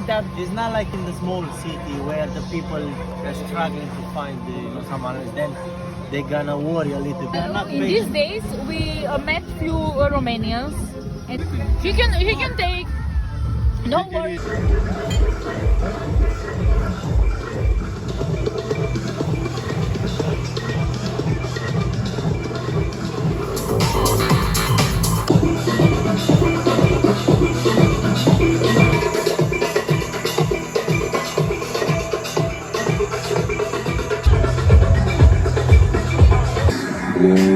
that it's not like in the small city where the people are struggling to find someone else. Then they're gonna worry a little bit. They're not In these patient. days, we met few Romanians. And he can take. No worries. Yeah.